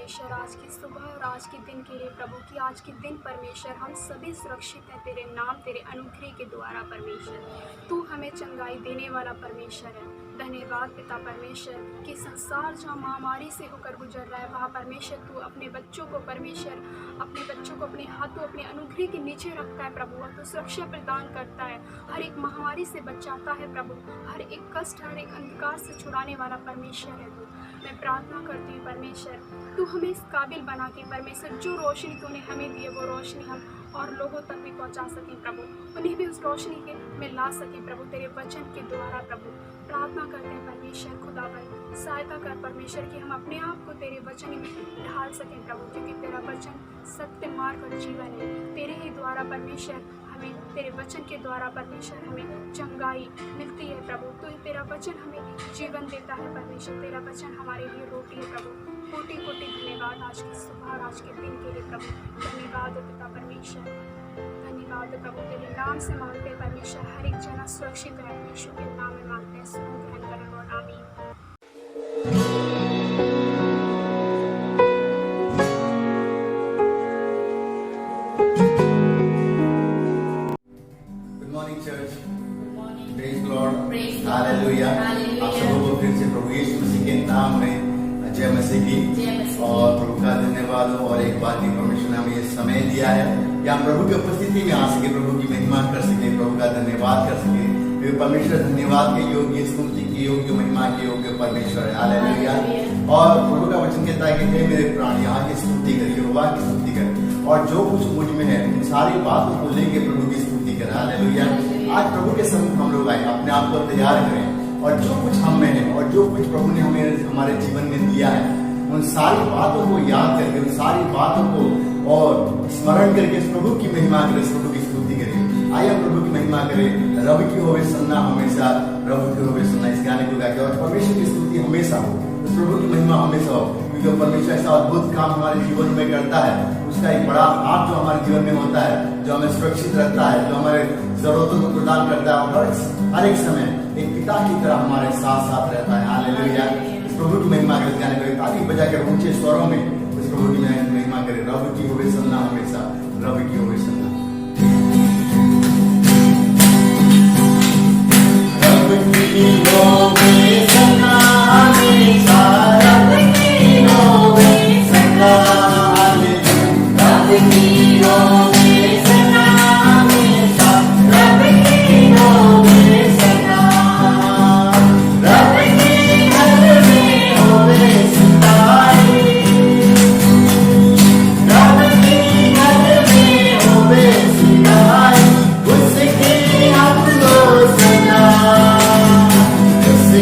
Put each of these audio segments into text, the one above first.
परमेश्वर आज की सुबह और आज के दिन के लिए प्रभु कि आज के दिन परमेश्वर हम सभी सुरक्षित हैं तेरे नाम तेरे अनुग्रह के द्वारा परमेश्वर। तू हमें चंगाई देने वाला परमेश्वर है। धन्यवाद पिता परमेश्वर कि संसार जहाँ महामारी से होकर गुजर रहा है वहाँ परमेश्वर तू अपने बच्चों को परमेश्वर अपने हाथों अपने अनुग्रह के नीचे रखता है प्रभु। और तू सुरक्षा प्रदान करता है, हर एक महामारी से बचाता है प्रभु, हर एक कष्ट हर एक अंधकार से छुड़ाने वाला परमेश्वर है तू। मैं प्रार्थना करती हूँ परमेश्वर तू हमें इस काबिल बना के परमेश्वर जो रोशनी तूने हमें दी है वो रोशनी हम और लोगों तक भी पहुँचा सकें प्रभु, उन्हें भी उस रोशनी के में ला सकें प्रभु तेरे वचन के द्वारा प्रभु। प्रार्थना करते हैं परमेश्वर खुदावन सहायता कर परमेश्वर कि हम अपने आप को तेरे वचन में ढाल सकें प्रभु, क्योंकि तेरा वचन सत्य मार्ग और जीवन है। तेरे ही द्वारा परमेश्वर हमें तेरे वचन के द्वारा परमेश्वर हमें चंगाई मिलती है प्रभु। तो तेरा वचन हमें जीवन देता है परमेश्वर, तेरा वचन हमारे लिए रोटी है प्रभु। कोटि कोटि धन्यवाद आज की सुबह और आज के दिन के लिए प्रभु। धन्यवाद पिता परमेश्वर, धन्यवाद प्रभु तेरे नाम से मांगते हैं परमेश्वर हर एक जना सुरक्षित रहे, यीशु के नाम में मांगते हैं, सुनो ग्रहण करें और आमीन। हालेलुया। आप सबों को फिर से प्रभु यीशु मसीह के नाम में जय मसीह की और प्रभु का धन्यवाद हो। और एक बात ही परमेश्वर ने हमें ये समय दिया है कि हम प्रभु की उपस्थिति में आ सके, प्रभु की महिमा कर सके, प्रभु का धन्यवाद कर सके। परमेश्वर धन्यवाद के योग्य, स्तुति के योग्य, महिमा के योग्य परमेश्वर है। हालेलुया। और प्रभु का वचन कहता है कि हे मेरे प्राण यहाँ की स्तुति करिए, यहोवा की स्तुति करिए, और जो कुछ मुझ में है उन सारी बातों को लेके प्रभु की स्तुति करें। हालेलुया। आज प्रभु के सम्मुख हम लोग आए, अपने आप को तैयार करें और जो कुछ हम में है और जो कुछ प्रभु ने हमें हमारे जीवन में दिया है उन सारी बातों को याद करके, उन सारी बातों को और स्मरण करके प्रभु की महिमा करें, प्रभु की स्तुति करें। आइए प्रभु की महिमा करें। रब की होवे सन्ना हमेशा, रब की होवे सन्ना, इस गाने को गाकर और परमेश्वर की स्तुति हमेशा हो, प्रभु की महिमा हमेशा हो, क्योंकि परमेश्वर ऐसा अद्भुत काम हमारे जीवन में करता है। उसका एक बड़ा हाथ जो हमारे जीवन में होता है, जो हमें सुरक्षित रखता है, जो हमारे जरूरतों को प्रदान करता है और हर एक समय एक पिता की तरह हमारे साथ साथ रहता है। हालेलुया। इस प्रभु की महिमा करें, गाने को ताली बजाकर ऊंचे स्वरों में इस प्रभु की महिमा करें। रब की होवे सन्ना हमेशा, रब की होवे सन्ना। रब की होवे सन्ना हमेशा, रब की होवे सन्ना, रब की होवे सन्ना हमेशा, रब की होवे सन्ना, रब की घर में होवे सन्नाई, रब की घर में होवे सन्नाई, उसकी हम लो सन्ना, उसकी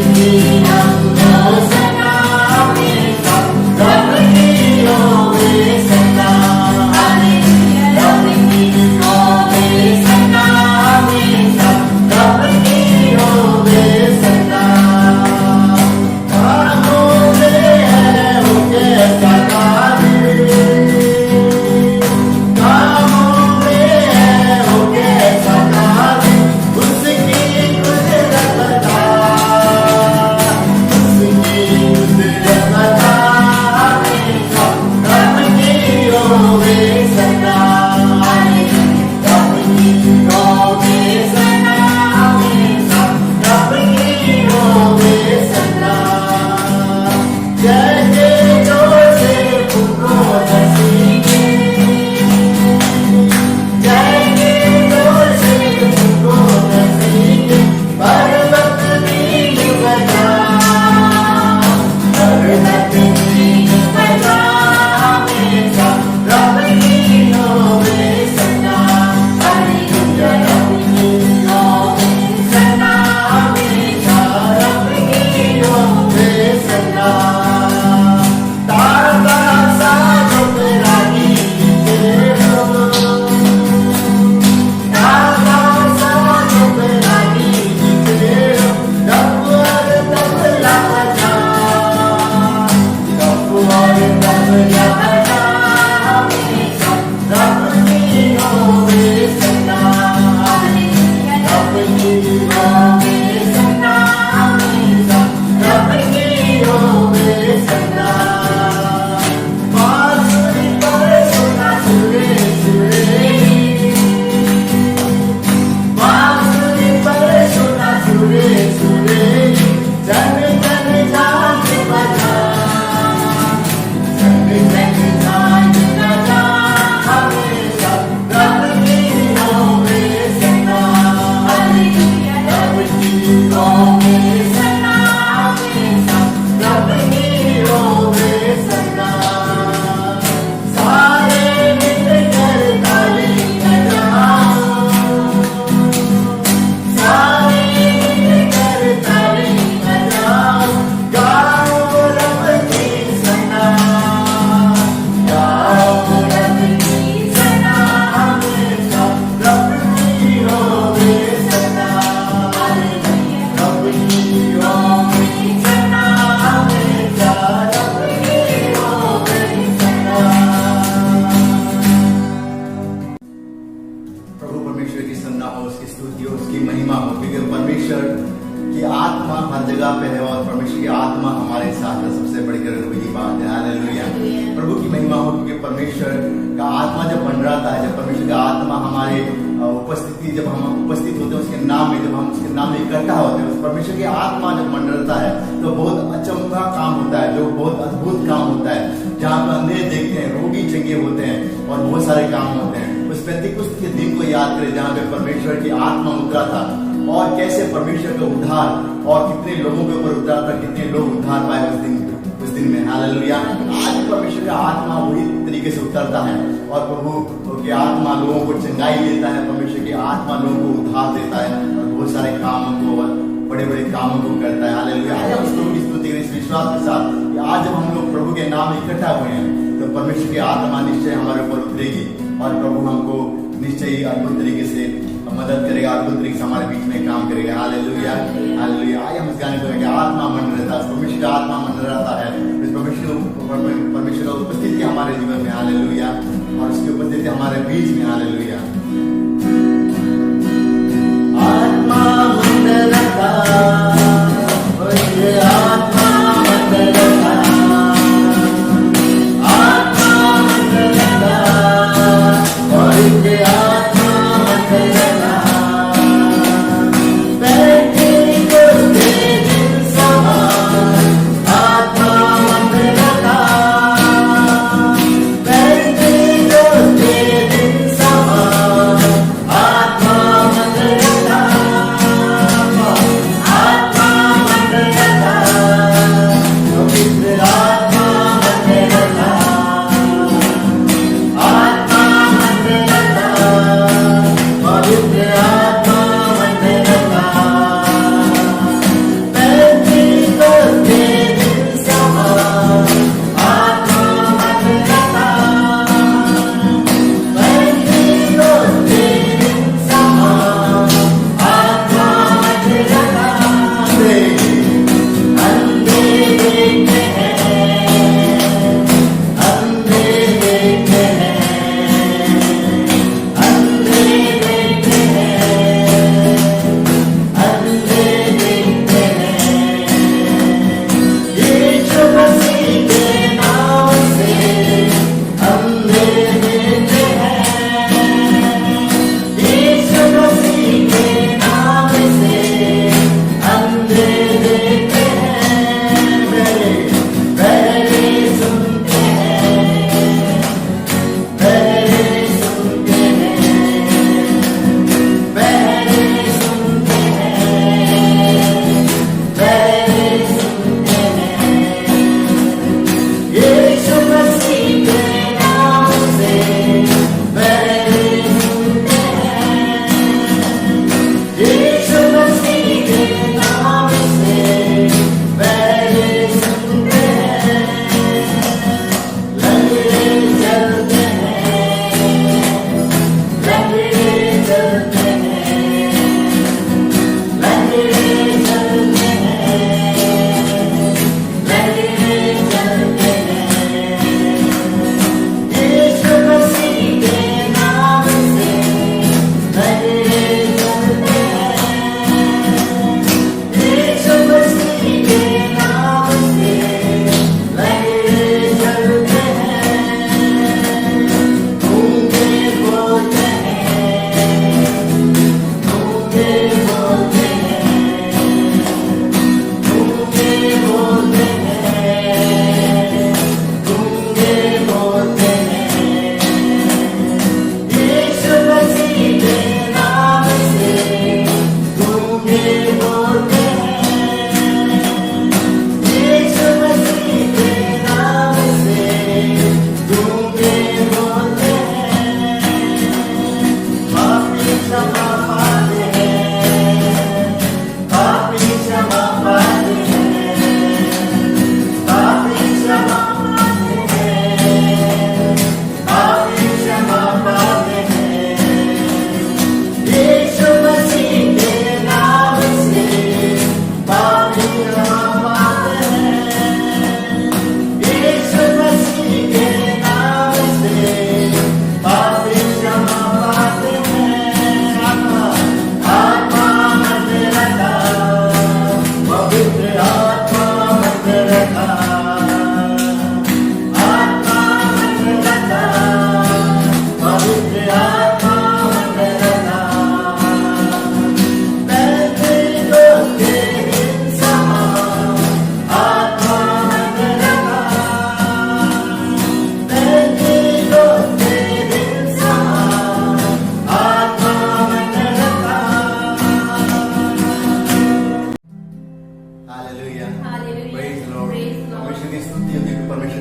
परमेश्वर का आत्मा जब मंडराता है, जब परमेश्वर का आत्मा हमारे उपस्थिति, जब हम उपस्थित होते हैं उसके नाम में, जब हम उसके नाम में इकट्ठा होते हैं, उस परमेश्वर की आत्मा जब मंडराता है तो बहुत अचंभा काम होता है, जो बहुत अद्भुत काम होता है, जहाँ पर अंधे देखते हैं, रोगी चंगे होते हैं और बहुत सारे काम होते हैं। उस पेंतीकुस्त के दिन को याद करें जहाँ पे परमेश्वर की आत्मा उतरा था और कैसे परमेश्वर का उद्धार और कितने लोगों के ऊपर उतरा था, कितने लोग उद्धार पाए उस दिन में। हालेलुया। आज परमेश्वर का आत्मा वही तरीके से उतरता है और प्रभु की आत्मा लोगों को चंगाई देता है, परमेश्वर की आत्मा लोगों को उद्धार देता है और बहुत सारे कामों को, बड़े बड़े कामों को करता है। हालेलुया। आज हम प्रभु की स्तुति करें इस विश्वास के साथ कि आज जब हम लोग प्रभु के नाम में इकट्ठा हुए हैं तो परमेश्वर की आत्मा निश्चय हमारे ऊपर उतरेगी और प्रभु हमको निश्चय ही अद्भुत तरीके से मदद करेगा, अद्भुत तरीके से हमारे बीच में काम करेगा। Hallelujah, hallelujah. आइए हम इस गाने को लेकर आत्मा मंडल रहता है, परमेश्वर का आत्मा मंडल रहता है, परमेश्वर का उपस्थिति हमारे जीवन में। हालेलुया। और उसकी उपस्थिति हमारे बीच में। हालेलुया। आत्मा मंडल रहता, आत्मा मंडल रहता, आत्मा मंडल रहता और इनके आत्मा मंडल रहता। बैठे को दिन समान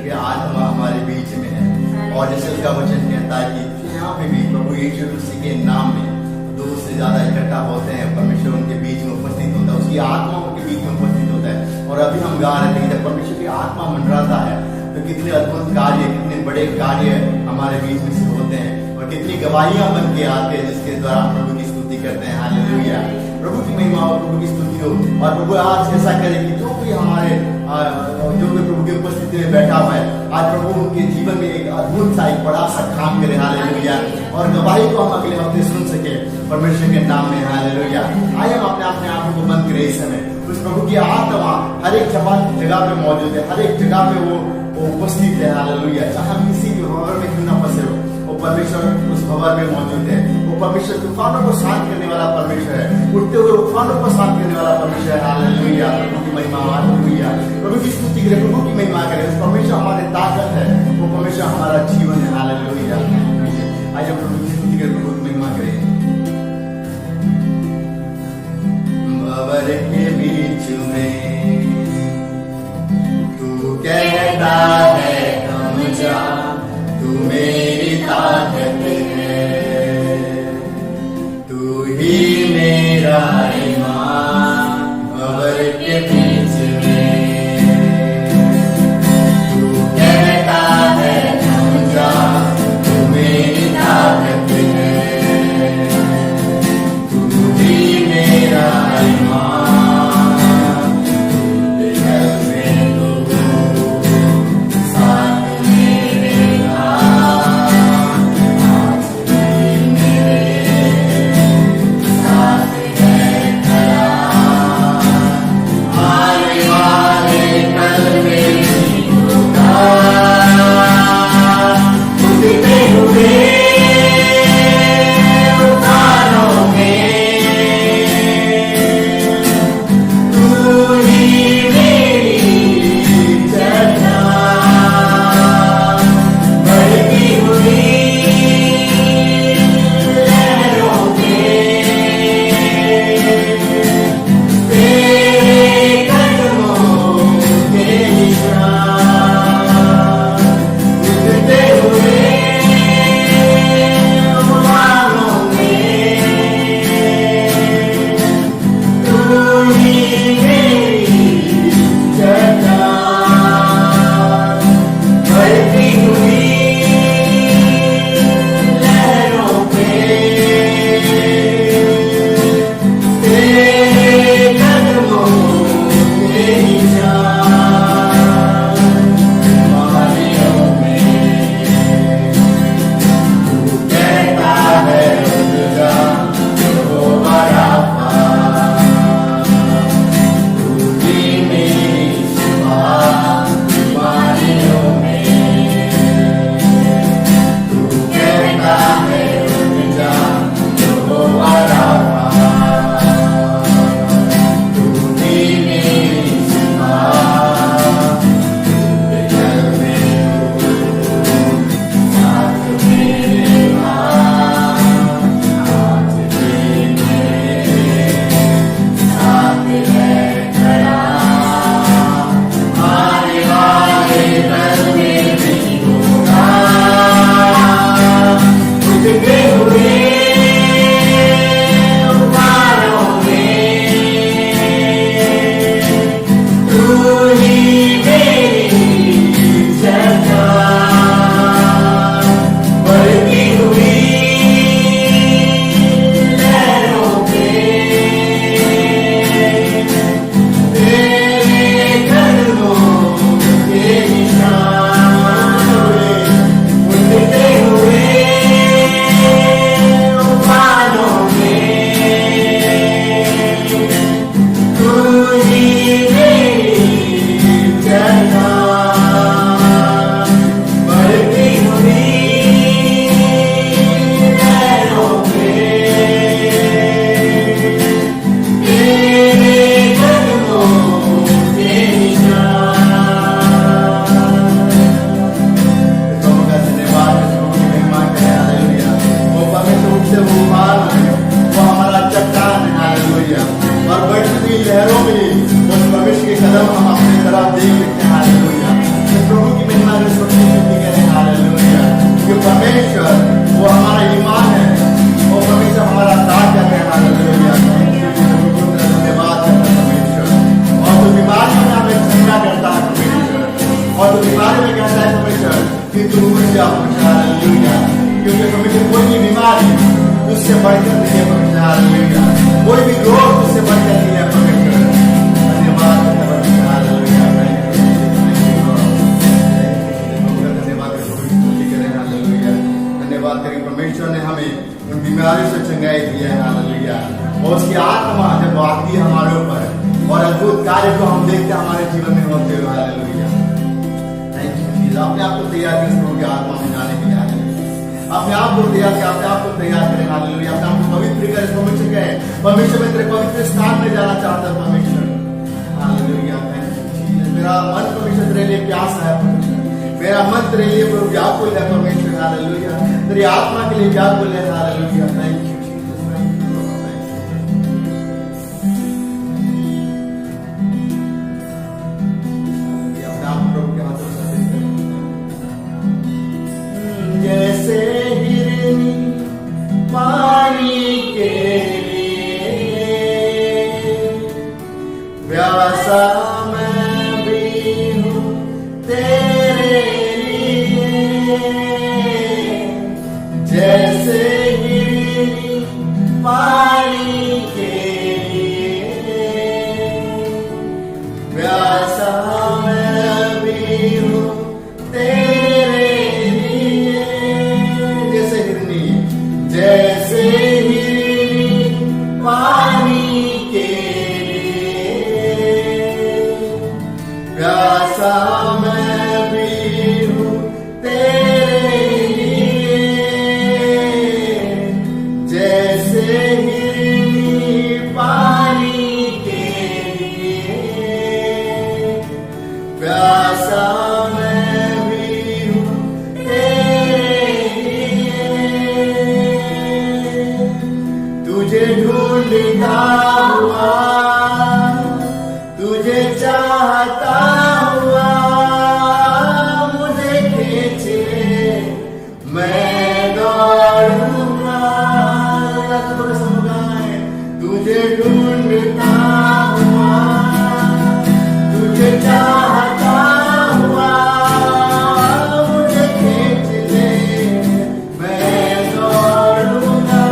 की आत्मा हमारे बीच में है। और जैसे उसका वचन कहता है कि यहाँ पे भी प्रभु यीशु मसीह के नाम में दो से ज्यादा इकट्ठा होते हैं, परमेश्वर उनके बीच में उपस्थित होता है, उसकी आत्मा उनके बीच में उपस्थित होता है। और अभी हम गा रहे थे कि जब परमेश्वर की आत्मा मंडराता है तो कितने अद्भुत कार्य, कितने बड़े कार्य हमारे बीच में से होते हैं और कितनी गवाहियां बन के आते हैं जिसके द्वारा हम प्रभु की स्तुति करते हैं। हालेलुया, प्रभु की महिमा हो, प्रभु की स्तुति हो। और प्रभु आज ऐसा करे कि जो भी हमारे जो भी प्रभु की उपस्थिति में बैठा हुआ है, आज प्रभु उनके जीवन में एक अद्भुत सा, एक बड़ा सा काम करे। हालेलुया, और गवाही को हम अगले हफ्ते सुन सके परमेश्वर के नाम में। हालेलुया, आइए हम अपने आंखों को बंद करें इस समय। उस प्रभु की आत्मा हर एक जगह पे मौजूद है, हर एक जगह पे वो उपस्थित है। हालेलुया, चाहे हम किसी भी भवन में क्यों ना फंसे हो, वो परमेश्वर उस भवन में मौजूद है। वो परमेश्वर तूफानों को शांत करने वाला परमेश्वर है, उठते हुए तूफानों को शांत करने वाला परमेश्वर है। हालेलुया, प्रभु की महिमा। हालेलुया, प्रभु की स्तुति करें, प्रभु की महिमा करें। उस परमेश्वर हमारी ताकत है, वो परमेश्वर हमारा जीवन है। हालेलुया, आज हम प्रभु की स्तुति करें, प्रभु की महिमा करें। भंवर के बीच में तू कहता है थम जा, तू मेरी ताकत है, तू ही मेरा ईमान। भंवर के बीच में तू कहता है थम जा, हालेलुया परमेश्वर, हालेलुया। क्योंकि परमेश्वर कोई भी बीमारी तुझसे बढ़कर नहीं है परमेश्वर, हालेलुया। कोई भी रोग तुझसे बढ़कर नहीं है परमेश्वर। धन्यवाद परमेश्वर, हालेलुया। धन्यवाद धन्यवाद करें परमेश्वर ने हमें उन बीमारियों से चंगाई दी है, हालेलुया। और उसकी आत्मा जब आती है हमारे ऊपर और अद्भुत कार्य को हम देखते हैं हमारे जीवन में होते हुए, हालेलुया। Thank you Jesus. अपने आप को तैयार करें प्रभु की आत्मा में जाने के लिए, अपने आप को तैयार करें, अपने आप को तैयार करें, हालेलुया। अपने आप को पवित्र करें, परमेश्वर कहे परमेश्वर में तेरे पवित्र स्थान में जाना चाहता है परमेश्वर, हालेलुया। Thank you Jesus. मेरा मन परमेश्वर तेरे लिए प्यासा है परमेश्वर, मेरा मन तेरे लिए प्रभु व्याकुल है परमेश्वर, हालेलुया। तेरी आत्मा के लिए व्याकुल है, hallelujah. Thank you Jesus, thank you Lord, thank you. अपने आप प्रभु के हाथों से जैसे हिरनी पानी के लिए प्यासा मैं भी हूँ तेरे लिए, जैसे हिरनी पानी के लिए प्यासा मैं भी हूँ तेरे लिए, जैसे हिरनी पानी के लिए प्यासा मैं भी हूँ तेरे लिए, जैसे हिरनी पानी के लिए प्यासा मैं भी हूँ तेरे लिए। तुझे ढूंढता हुआ, तुझे चाहता हुआ, मुझे खींच ले मैं दौड़ूंगा। थोड़ा समझा है, तुझे ढूंढता हुआ, तुझे चाहता हुआ, मुझे खींच ले मैं दौड़ूंगा।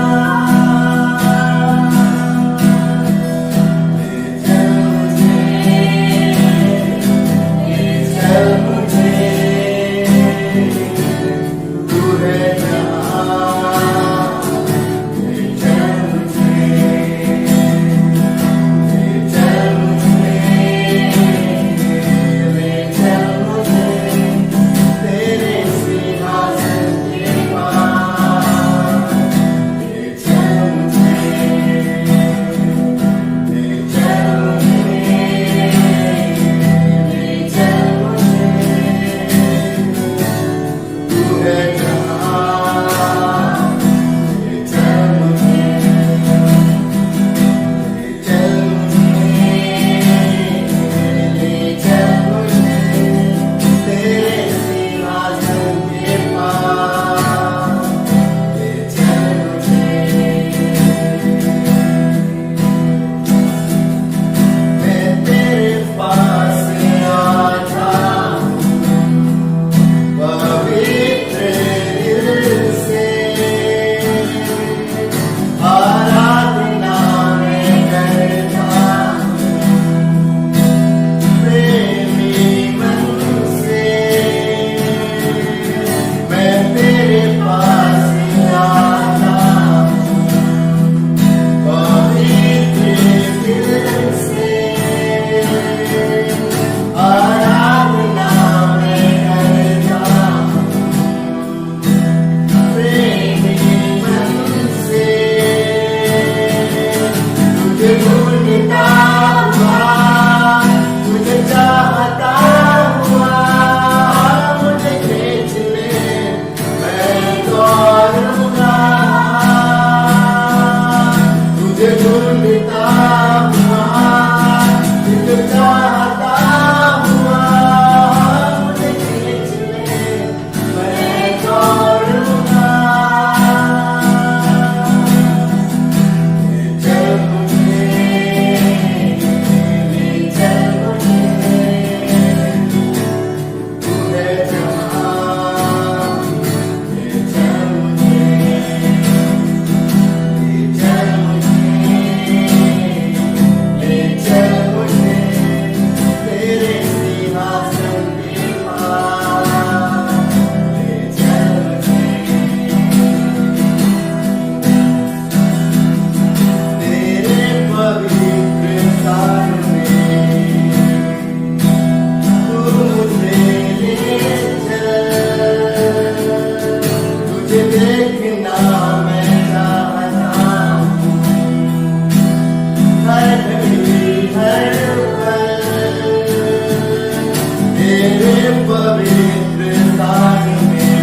तेरे पवित्र स्थान में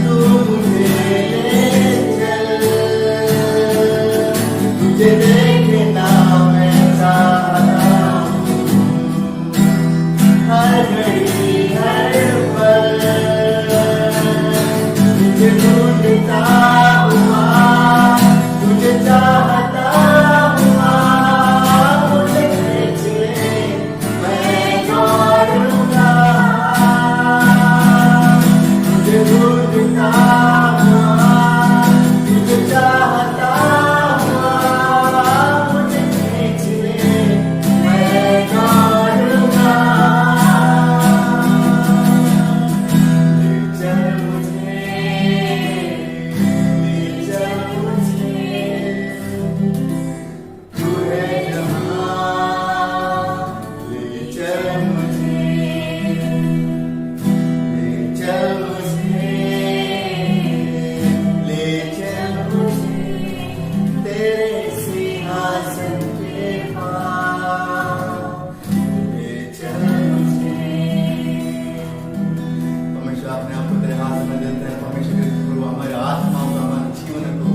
तू मुझे ले चल, तुझे देखना मैं चाहता हूँ हर घड़ी हर पल, तुझे ढूंढता हुआ, तुझे चाहता हुआ, मुझे खींच ले मैं दौड़ूंगा, तुझे ढूंढता हुआ, तुझे चाहता हुआ, मुझे खींच ले मैं दौड़ूंगा। ले चल मुझे, ले चल मुझे, तू है जहाँ, ले चल मुझे, ले चल मुझे, ले चल मुझे, तेरे सिंहासन के पास, ले चल मुझे। परमेश्वर अपने आप को तेरे हाथ में देते हैं। परमेश्वर के गुरु हमारे आत्माओं का, हमारे जीवन को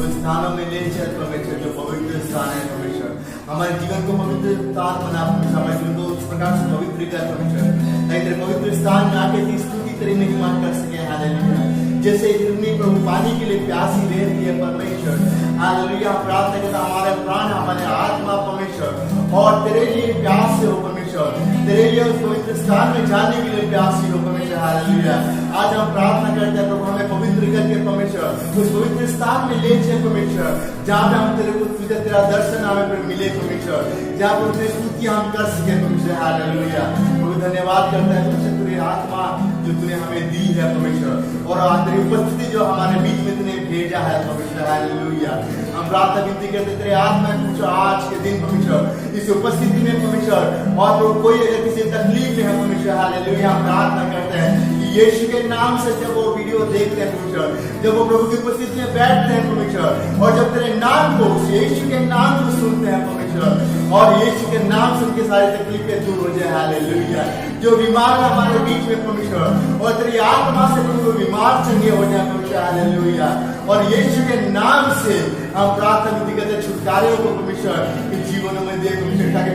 उन स्थानों में ले चल परमेश्वर, जो पवित्र स्थान है परमेश्वर। हमारे जीवन को पवित्र स्थान बना परमेश्वर, हमारे जीवन को उस प्रकार से पवित्र कर परमेश्वर, ताकि तेरे पवित्र स्थान में आके तेरी स्तुति तेरी महिमा कर सके। हालेलुया। जैसे इतनी प्रभु पानी के लिए प्यासी रहती है परमेश्वर, हालेलुया। प्रार्थना करता हमारे प्राण, हमारे आत्मा परमेश्वर और तेरे लिए प्यास हो परमेश्वर, तेरे लिए उस पवित्र स्थान में जाने के लिए प्यासी हो परमेश्वर। हालेलुया। आज हम प्रार्थना करते हैं प्रभु, हमें पवित्र करके परमेश्वर उस पवित्र स्थान में ले चल परमेश्वर, जहाँ पे हम तेरे को तुझे तेरा दर्शन हमें पर मिले परमेश्वर, जहाँ पर तेरी स्तुति हम कर सके परमेश्वर। हालेलुया। प्रभु धन्यवाद करता है तुझसे, तेरी आत्मा जो तूने हमें दी है परमेश्वर, और तेरी उपस्थिति जो हमारे बीच में तूने भेजा है परमेश्वर। हालेलुया। हम प्रार्थना विनती करते तेरे आत्मा कुछ आज के दिन परमेश्वर इस उपस्थिति में परमेश्वर, और तो कोई अगर किसी तकलीफ में है परमेश्वर, हालेलुया, हम प्रार्थना करते हैं कि यीशु के नाम से जब वो वीडियो देखते हैं परमेश्वर, जब वो प्रभु की उपस्थिति में बैठते हैं परमेश्वर, और जब तेरे नाम को, यीशु के नाम को सुनते हैं परमेश्वर, और यीशु के नाम से उनकी सारी तकलीफें दूर हो जाए। हालेलुया। जो बीमार हमारे बीच में परमेश्वर, और तेरी आत्मा से प्रभु बीमार चंगे हो जाए परमेश्वर। हालेलुया। और यीशु के नाम से हम प्रार्थना विनती करते हैं छुटकारे को परमेश्वर के जीवनों में दे परमेश्वर, ताकि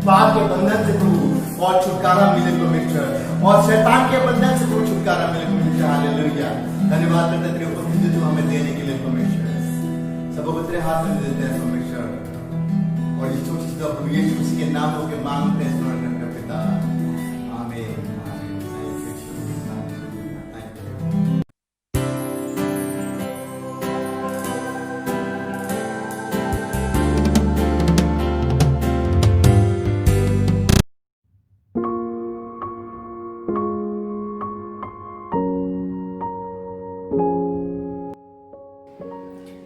पाप के बंधन से प्रभु और छुटकारा मिले परमेश्वर, और शैतान के बंधन से प्रभु छुटकारा मिले परमेश्वर। हालेलुया। धन्यवाद करते हैं तेरे उपस्थिति जो हमें देने के लिए परमेश्वर, सबको तेरे हाथ में देते हैं परमेश्वर, और इस छोटी सी प्रभु यीशु मसीह के नाम होकर मांगते हैं स्मरण करके पिता, आमीन।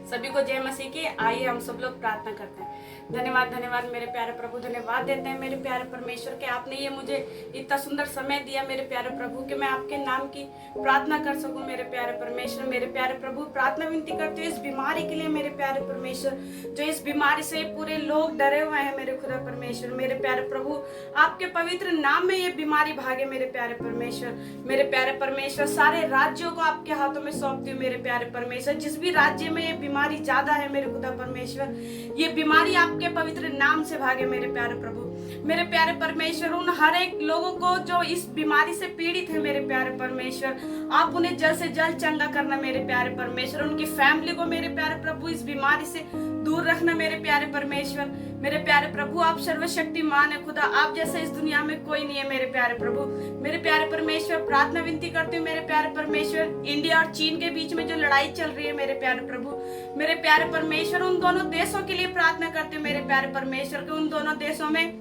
सभी को जय मसीह की। आइए हम सब लोग प्रार्थना करते हैं। धन्यवाद धन्यवाद मेरे प्यारे प्रभु, धन्यवाद देते हैं मेरे प्यारे परमेश्वर के, आपने ये मुझे इतना सुंदर समय दिया मेरे प्यारे प्रभु कि मैं आपके नाम की प्रार्थना कर सकूं मेरे प्यारे परमेश्वर। मेरे प्यारे प्रभु, प्रार्थना विनती करते हैं इस बीमारी के लिए मेरे प्यारे परमेश्वर, जो इस बीमारी से पूरे लोग डरे हुए हैं मेरे खुदा परमेश्वर। मेरे प्यारे प्रभु, आपके पवित्र नाम में ये बीमारी भागे मेरे प्यारे परमेश्वर। मेरे प्यारे परमेश्वर, सारे राज्यों को आपके हाथों में सौंपती हूँ मेरे प्यारे परमेश्वर। जिस भी राज्य में ये बीमारी ज्यादा है मेरे खुदा परमेश्वर, ये बीमारी आपके पवित्र नाम से भागे मेरे प्यारे प्रभु। मेरे प्यारे परमेश्वर, उन हर एक लोगों को जो इस बीमारी से पीड़ित है मेरे प्यारे परमेश्वर, आप उन्हें जल्द से जल्द चंगा करना मेरे प्यारे परमेश्वर। उनकी फैमिली को मेरे प्यारे प्रभु इस बीमारी से दूर रखना मेरे प्यारे परमेश्वर। मेरे प्यारे प्रभु, आप सर्वशक्तिमान है खुदा, आप जैसे इस दुनिया में कोई नहीं है मेरे प्यारे प्रभु। मेरे प्यारे परमेश्वर, प्रार्थना विनती करते हैं मेरे प्यारे परमेश्वर, इंडिया और चीन के बीच में जो लड़ाई चल रही है मेरे प्यारे प्रभु, मेरे प्यारे परमेश्वर, उन दोनों देशों के लिए प्रार्थना करते हैं मेरे प्यारे परमेश्वर कि उन दोनों देशों में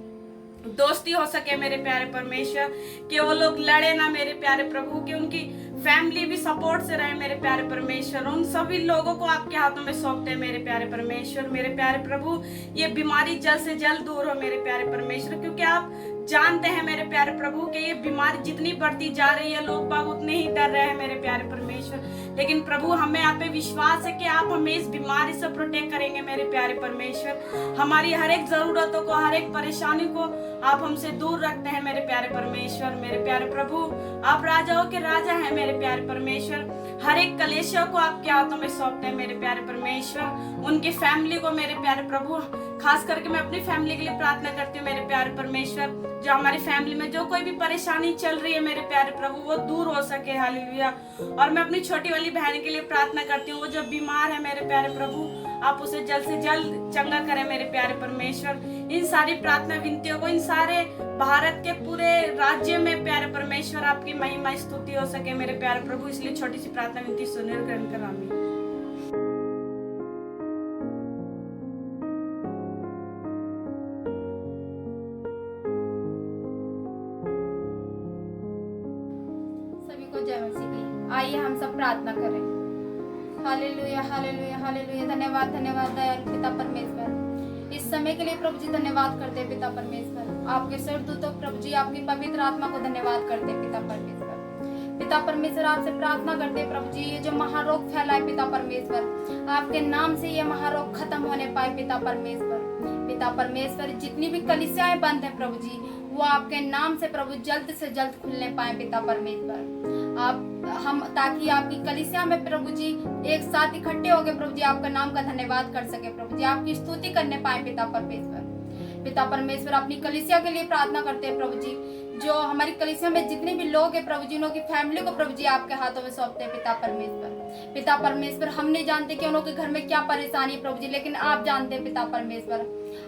दोस्ती हो सके मेरे प्यारे परमेश्वर, कि वो लोग लड़े ना मेरे प्यारे प्रभु, कि उनकी फैमिली भी सपोर्ट से रहे मेरे प्यारे परमेश्वर। उन सभी लोगों को आपके हाथों में सौंपते हैं मेरे प्यारे परमेश्वर। मेरे प्यारे प्रभु, ये बीमारी जल्द से जल्द दूर हो मेरे प्यारे परमेश्वर, क्योंकि आप जानते हैं मेरे प्यारे प्रभु कि ये बीमारी जितनी बढ़ती जा रही है लोग बाग उतने ही डर रहे हैं मेरे प्यारे परमेश्वर, लेकिन प्रभु हमें आप पे विश्वास है कि आप हमें इस बीमारी से प्रोटेक्ट करेंगे मेरे प्यारे परमेश्वर। हमारी हर एक जरूरतों को, हर एक परेशानी को आप हमसे दूर रखते हैं मेरे प्यारे परमेश्वर। मेरे प्यारे प्रभु आप राजाओं के राजा हैं मेरे प्यारे परमेश्वर। हर एक कलेशिया को आपके हाथों में सौंपते हैं मेरे प्यारे परमेश्वर। उनकी फैमिली को मेरे प्यारे प्रभु, खास करके मैं अपनी फैमिली के लिए प्रार्थना करती हूँ मेरे प्यारे परमेश्वर। जो हमारी फैमिली में जो कोई भी परेशानी चल रही है मेरे प्यारे प्रभु वो दूर हो सके, हालेलुया। और मैं अपनी छोटी वाली बहन के लिए प्रार्थना करती हूँ, वो जो बीमार है मेरे प्यारे प्रभु आप उसे जल्द से जल्द चंगा करें मेरे प्यारे परमेश्वर। इन सारी प्रार्थना विनतियों को इन सारे भारत के पूरे राज्य में प्यारे परमेश्वर आपकी महिमा स्तुति हो सके मेरे प्यारे प्रभु, इसलिए छोटी सी प्रार्थना विनती सुनिए, ग्रहण कर आमीन। सभी को जय मसीह की। आइए हम सब प्रार्थना करें। Hallelujah hallelujah hallelujah. धन्यवाद धन्यवाद दयालु पिता परमेश्वर, इस समय के लिए प्रभु जी धन्यवाद करते हैं पिता परमेश्वर। आपके स्वर्गदूतों प्रभु जी आपकी पवित्र आत्मा को धन्यवाद करते हैं पिता परमेश्वर। पिता परमेश्वर आपसे प्रार्थना करते हैं प्रभु जी, ये जो महारोग फैला है पिता परमेश्वर, आपके नाम से ये महारोग खत्म होने पाए पिता परमेश्वर। पिता परमेश्वर जितनी भी कलीसियाएं बंद है प्रभु जी वो आपके नाम से प्रभु जल्द से जल्द खुलने पाए पिता परमेश्वर। आप हम ताकि आपकी कलीसिया में प्रभु जी एक साथ इकट्ठे होकर प्रभु जी आपका नाम का धन्यवाद कर सके, प्रभु जी आपकी स्तुति करने पाए पिता परमेश्वर। पिता परमेश्वर अपनी कलीसिया के लिए प्रार्थना करते हैं प्रभु जी, जो हमारी कलीसिया में जितने भी लोग हैं प्रभु जी उनकी फैमिली को प्रभु जी आपके हाथों में सौंपते हैं पिता परमेश्वर। पिता परमेश्वर हम नहीं जानते कि उनके घर में क्या परेशानी है प्रभु जी, लेकिन आप जानते हैं पिता परमेश्वर।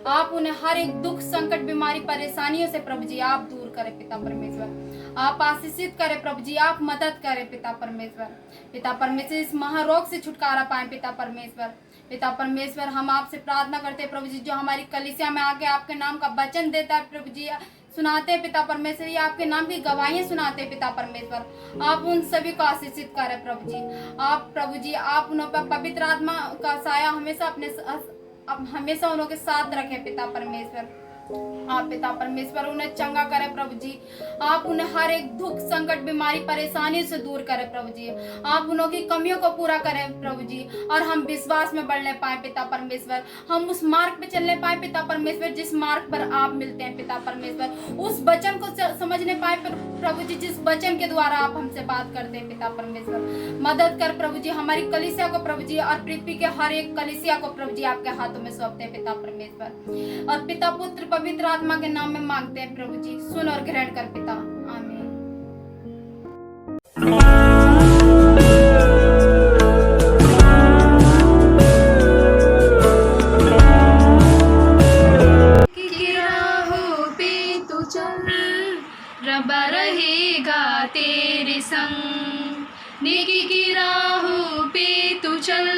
आप उन्हें हर एक दुख संकट बीमारी परेशानियों से प्रभु जी आप दूर करें पिता परमेश्वर। आप आशीषित करें प्रभु जी, आप मदद करें पिता परमेश्वर। पिता परमेश्वर इस महारोग से छुटकारा पाए पिता परमेश्वर। पिता परमेश्वर हम आपसे प्रार्थना करते हैं प्रभु जी, जो हमारी कलीसिया में आके आपके नाम का वचन देता है प्रभु जी, सुनाते हैं पिता परमेश्वर, ये आपके नाम की गवाहियां सुनाते हैं पिता परमेश्वर। आप उन सभी को आशीषित करें प्रभु जी। आप प्रभु जी आप उन पर पवित्र आत्मा का साया हमेशा उनके साथ रखें पिता परमेश्वर। आप पिता परमेश्वर उन्हें चंगा करें प्रभु जी। आप उन्हें हर एक दुख संकट बीमारी परेशानी से दूर करें प्रभु जी। आप उनकी कमियों को पूरा करें प्रभु जी, और हम विश्वास में बढ़ने पाए पिता परमेश्वर। हम उस मार्ग पे चलने पाए पिता परमेश्वर जिस मार्ग पर आप मिलते हैं पिता परमेश्वर। उस वचन को समझने पाए प्रभु जी जिस वचन के द्वारा आप हमसे बात करते हैं पिता परमेश्वर। मदद कर प्रभु जी हमारी कलीसिया को प्रभु जी, और पृथ्वी के हर एक कलीसिया को प्रभु जी आपके हाथों में सौंपते हैं पिता परमेश्वर। और पिता पुत्र पवित्र आत्मा के नाम में मांगते हैं प्रभु जी, सुन और ग्रहण कर पिता, आमीन। की राहों पे तू चल, रब रहेगा तेरे संग। नेकी की राहों पे तू चल,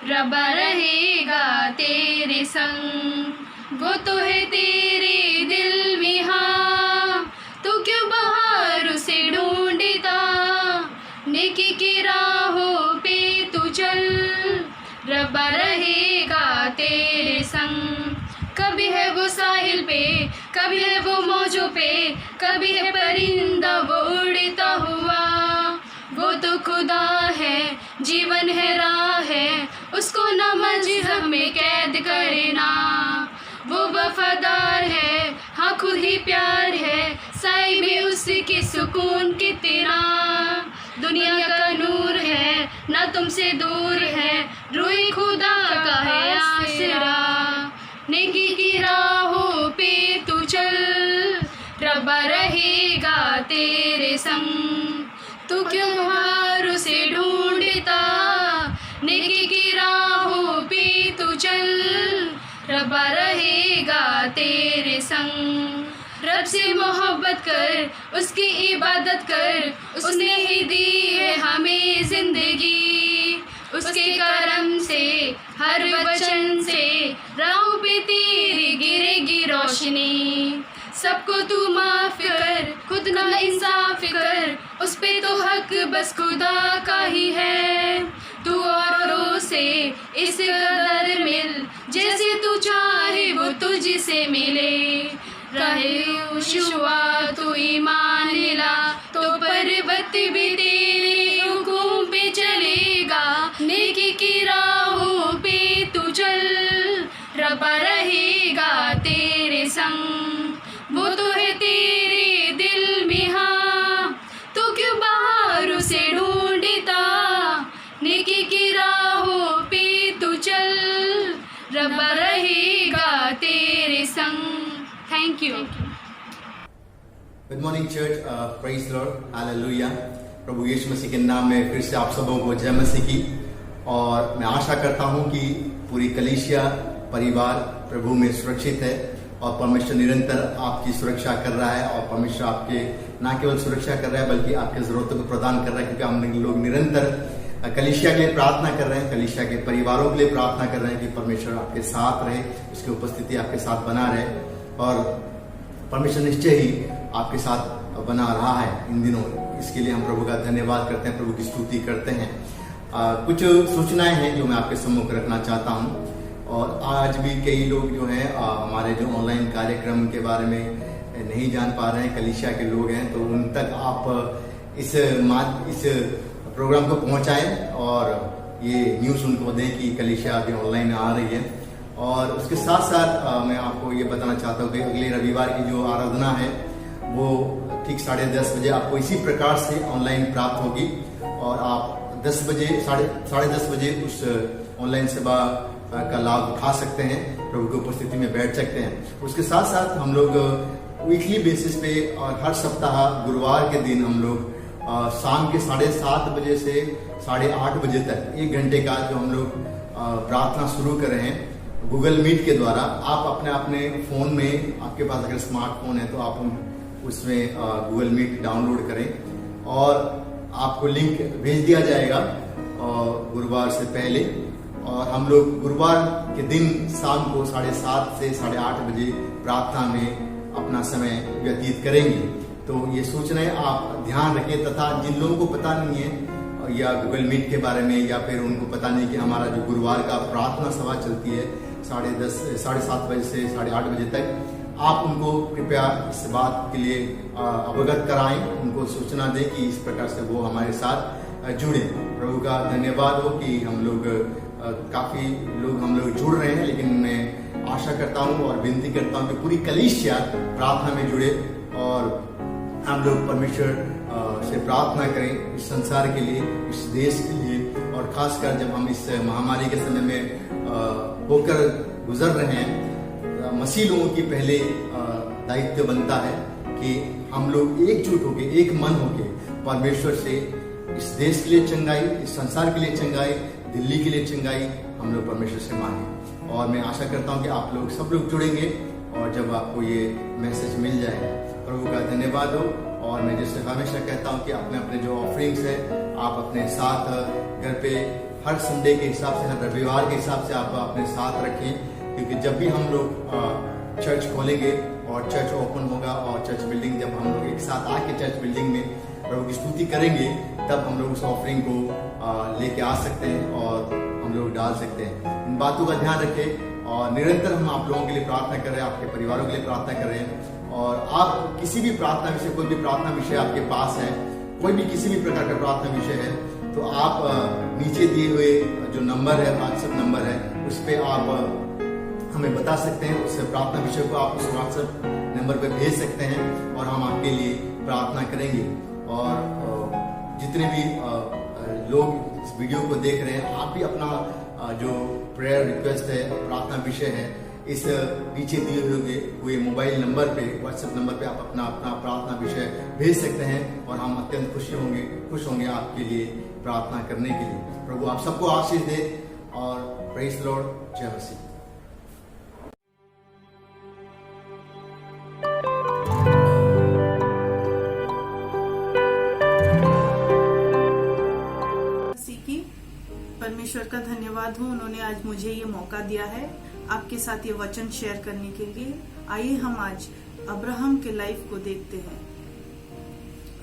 रब रहेगा तेरे संग। वो तो है तेरे दिल में, हाँ तू क्यों बाहर उसे ढूंढता। नेकी की राहों पे तू चल, रब रहेगा तेरे संग। कभी है वो साहिल पे, कभी है वो मौजों पे, कभी है परिंदा वो उड़ता हुआ। वो तो खुदा है, जीवन है राह है, उसको न मजहब में कैद करे ना। वो वफादार है, हाँ खुद ही प्यार है, साई में उसके सुकून की तरह। दुनिया का नूर है, ना तुमसे दूर है, रूह खुदा का है आसरा। नेकी की राहों पे तू चल, रब रहेगा तेरे संग। तू क्यों बाहर उसे ढूंढता। नेकी की राहों पे तू चल, रब रहेगा तेरे संग। रब से मोहब्बत कर, उसकी इबादत कर, उसने ही दी है हमें जिंदगी। उसके करम से, हर वचन से, राहों पे तेरी गिरेगी रोशनी। सबको तू माफ कर, खुद ना इंसाफ कर, उस पे तो हक बस खुदा का ही है। तू औरों से इस कदर मिल, जैसे तू चाहे वो तुझसे मिले। रहे यहोशुआ तू ईमान ला तो पर्वत भी तेरे हुक्म पे चलेगा, नेकी की राहों पे तू चल, रब्बा रहेगा तेरे संग, वो तो है तेरे दिल में हाँ, तो क्यों बाहर उसे ढूंढता, नेकी की राहों पे तू चल, रब्बा रहेगा तेरे संग। Thank you. Good morning church, praise Lord, hallelujah. प्रभु यीशु मसीह के नाम में फिर से आप सबों को जय मसीह की। और मैं आशा करता हूं कि पूरी कलीसिया परिवार प्रभु में सुरक्षित है और परमेश्वर निरंतर आपकी सुरक्षा कर रहा है, और परमेश्वर आपके न केवल सुरक्षा कर रहा है बल्कि आपके जरूरतों को प्रदान कर रहा है, क्योंकि हम लोग निरंतर कलीसिया के लिए प्रार्थना कर रहे हैं, कलीसिया के परिवारों के लिए प्रार्थना कर रहे हैं कि परमेश्वर आपके साथ रहे, उसकी उपस्थिति आपके साथ बना रहे, और परमेश्वर निश्चय ही आपके साथ बना रहा है इन दिनों। इसके लिए हम प्रभु का धन्यवाद करते हैं, प्रभु की स्तुति करते हैं। कुछ सूचनाएं हैं जो मैं आपके सम्मुख रखना चाहता हूं। और आज भी कई लोग जो हैं हमारे जो ऑनलाइन कार्यक्रम के बारे में नहीं जान पा रहे हैं, कलीसिया के लोग हैं, तो उन तक आप इस प्रोग्राम को पहुंचाएं और ये न्यूज़ उनको दें कि कलीसिया अभी ऑनलाइन आ रही है। और उसके साथ साथ मैं आपको ये बताना चाहता हूँ कि अगले रविवार की जो आराधना है वो ठीक 10:30 बजे आपको इसी प्रकार से ऑनलाइन प्राप्त होगी, और आप 10 बजे साढ़े 10 बजे उस ऑनलाइन सेवा का लाभ उठा सकते हैं, प्रभु की उपस्थिति में बैठ सकते हैं। उसके साथ साथ हम लोग वीकली बेसिस पे और हर सप्ताह गुरुवार के दिन हम लोग शाम के 7:30 बजे से 8:30 बजे तक 1 घंटे का जो हम लोग प्रार्थना शुरू कर रहे हैं गूगल मीट के द्वारा। आप अपने फोन में, आपके पास अगर स्मार्टफोन है तो आप उसमें गूगल मीट डाउनलोड करें और आपको लिंक भेज दिया जाएगा गुरुवार से पहले। और हम लोग गुरुवार के दिन शाम को 7:30 से 8:30 बजे प्रार्थना में अपना समय व्यतीत करेंगे। तो ये सूचनाएं आप ध्यान रखें, तथा जिन लोगों को पता नहीं है या गूगल मीट के बारे में, या फिर उनको पता नहीं कि हमारा जो गुरुवार का प्रार्थना सभा चलती है 7:30 बजे से 8:30 बजे तक, आप उनको कृपया इस बात के लिए अवगत कराएं, उनको सूचना दें कि इस प्रकार से वो हमारे साथ जुड़े। प्रभु का धन्यवाद हो कि हम लोग काफी लोग हम लोग जुड़ रहे हैं, लेकिन मैं आशा करता हूं और विनती करता हूं कि पूरी कलीसिया प्रार्थना में जुड़े और हम लोग परमेश्वर से प्रार्थना करें इस संसार के लिए, इस देश के लिए, और खासकर जब हम इस महामारी के समय में होकर गुजर रहे हैं, मसीह लोगों की पहले दायित्व बनता है कि हम लोग एकजुट होके, एक मन होके परमेश्वर से इस देश के लिए चंगाई, इस संसार के लिए चंगाई, दिल्ली के लिए चंगाई हम लोग परमेश्वर से मांगे। और मैं आशा करता हूं कि आप लोग सब लोग जुड़ेंगे, और जब आपको ये मैसेज मिल जाए, प्रभु का धन्यवाद हो। और मैं जैसे हमेशा कहता हूं कि अपने अपने जो ऑफरिंग्स है आप अपने साथ घर पे हर संडे के हिसाब से, हर रविवार के हिसाब से आप अपने साथ रखें, क्योंकि जब भी हम लोग चर्च खोलेंगे और चर्च ओपन होगा और चर्च बिल्डिंग, जब हम लोग एक साथ आके चर्च बिल्डिंग में प्रभु की स्तुति करेंगे, तब हम लोग उस ऑफरिंग को लेके आ सकते हैं और हम लोग डाल सकते हैं। इन बातों का ध्यान रखें, और निरंतर हम आप लोगों के लिए प्रार्थना कर रहे हैं, आपके परिवारों के लिए प्रार्थना कर रहे हैं। और आप किसी भी प्रार्थना विषय, कोई भी प्रार्थना विषय आपके पास है, कोई भी किसी भी प्रकार का प्रार्थना विषय है, तो आप नीचे दिए हुए जो नंबर है, व्हाट्सएप नंबर है, उस पर आप हमें बता सकते हैं। उस प्रार्थना विषय को आप उस व्हाट्सएप नंबर पर भेज सकते हैं और हम आपके लिए प्रार्थना करेंगे। और जितने भी लोग इस वीडियो को देख रहे हैं, आप भी अपना जो प्रेयर रिक्वेस्ट है, प्रार्थना विषय है, इस नीचे दिए हुए मोबाइल नंबर पे, व्हाट्सएप नंबर पे आप अपना प्रार्थना विषय भेज सकते हैं, और हम अत्यंत खुश होंगे आपके लिए प्रार्थना करने के लिए। प्रभु आप सबको आशीष दे, और प्रेज द लॉर्ड, जय मसीह। परमेश्वर का धन्यवाद हो, उन्होंने आज मुझे ये मौका दिया है आपके साथ ये वचन शेयर करने के लिए। आइए हम आज अब्राहम के लाइफ को देखते हैं।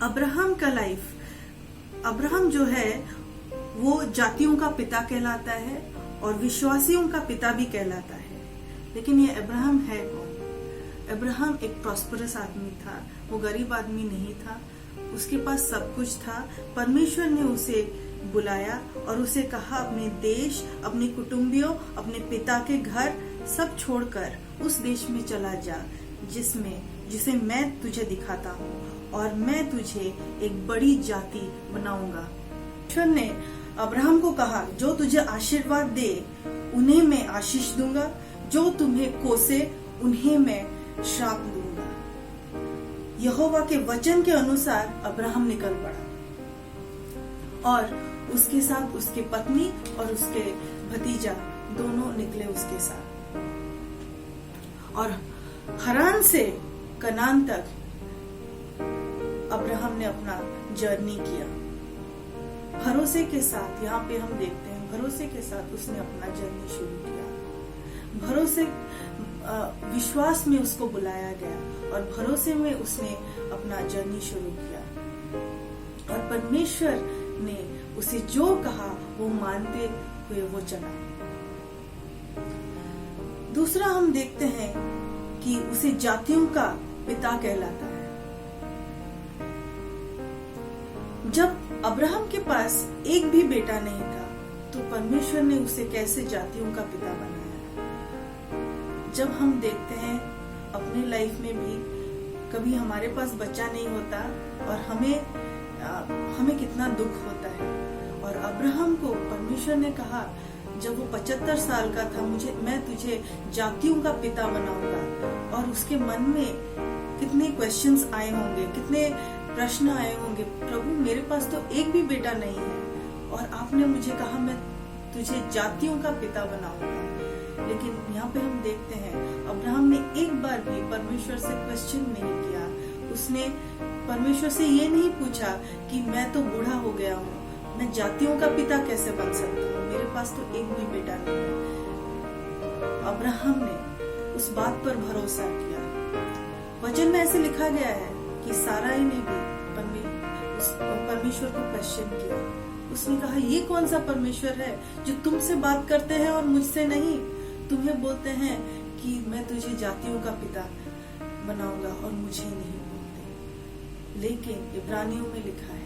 अब्राहम का लाइफ, अब्राहम जो है वो जातियों का पिता कहलाता है और विश्वासियों का पिता भी कहलाता है। लेकिन ये अब्राहम है कौन? अब्राहम एक प्रॉस्परस आदमी था, वो गरीब आदमी नहीं था, उसके पास सब कुछ था। परमेश्वर ने उसे बुलाया और उसे कहा अपने देश, अपने कुटुंबियों, अपने पिता के घर सब छोड़कर उस देश में चला जा जिसे मैं तुझे दिखाता हूँ, और मैं तुझे एक बड़ी जाति बनाऊंगा। परमेश्वर ने अब्राहम को कहा, जो तुझे आशीर्वाद दे उन्हें मैं आशीष दूंगा, जो तुम्हें कोसे उन्हें मैं श्राप दूंगा। यहोवा के वचन के अनुसार अब्राहम निकल पड़ा और उसके साथ उसके पत्नी और उसके भतीजा दोनों निकले उसके साथ, और हरान से कनान तक अब्राहम ने अपना जर्नी किया। भरोसे के साथ, यहाँ पे हम देखते हैं, भरोसे के साथ उसने अपना जर्नी शुरू किया। भरोसे विश्वास में उसको बुलाया गया और भरोसे में उसने अपना जर्नी शुरू किया, और परमेश्वर ने उसे जो कहा वो मानते हुए वो चला। दूसरा हम देखते हैं कि उसे जातियों का पिता कहलाता है। जब अब्राहम के पास एक भी बेटा नहीं था तो परमेश्वर ने उसे कैसे जातियों का पिता बनाया। जब हम देखते हैं अपने लाइफ में भी कभी हमारे पास बच्चा नहीं होता और हमें कितना दुख होता है, और अब्राहम को परमेश्वर ने कहा जब वो 75 साल का था, मैं तुझे जातियों का पिता बनाऊंगा, और उसके मन में कितने क्वेश्चंस आए होंगे, कितने प्रश्न आए होंगे, प्रभु मेरे पास तो एक भी बेटा नहीं है और आपने मुझे कहा मैं तुझे जातियों का पिता बनाऊंगा। लेकिन यहाँ पे हम देखते हैं अब्राहम ने एक बार भी परमेश्वर से क्वेश्चन नहीं किया। उसने परमेश्वर से ये नहीं पूछा कि मैं तो बूढ़ा हो गया हूँ, मैं जातियों का पिता कैसे बन सकता हूँ, मेरे पास तो एक भी बेटा नहीं है। अब्राहम ने उस बात पर भरोसा किया। वचन में ऐसे लिखा गया है कि साराई ने भी परमेश्वर को क्वेश्चन किया। उसने कहा ये कौन सा परमेश्वर है जो तुमसे बात करते हैं और मुझसे नहीं। तुम्हें बोलते हैं कि मैं तुझे जातियों का पिता बनाऊंगा और मुझे नहीं बोलते। लेकिन इब्रानियों में लिखा है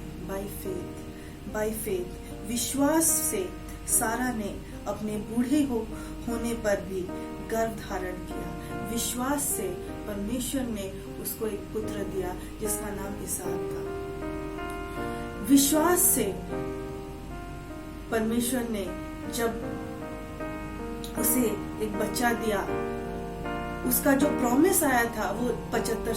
बाय फेथ विश्वास से सारा ने अपने बूढ़े होने पर भी गर्भ धारण किया। विश्वास से परमेश्वर ने उसको एक पुत्र दिया जिसका नाम इसहाक था। विश्वास से परमेश्वर ने जब उसे एक बच्चा दिया, उसका जो प्रॉमिस आया था वो 75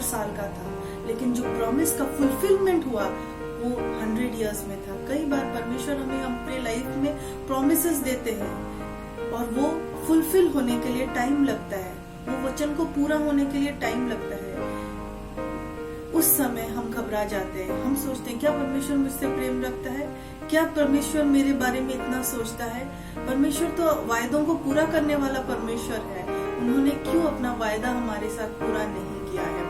साल का था, लेकिन जो प्रॉमिस का फुलफिलमेंट हुआ वो 100 इयर्स में था। कई बार परमेश्वर हमें अपने लाइफ में प्रॉमिसेस देते हैं और वो फुलफिल होने के लिए टाइम लगता है, वो वचन को पूरा होने के लिए टाइम लगता है। उस समय हम घबरा जाते हैं, हम सोचते हैं क्या परमेश्वर मुझसे प्रेम रखता है, क्या परमेश्वर मेरे बारे में इतना सोचता है। परमेश्वर तो वायदों को पूरा करने वाला परमेश्वर है, उन्होंने क्यों अपना वायदा हमारे साथ पूरा नहीं किया है।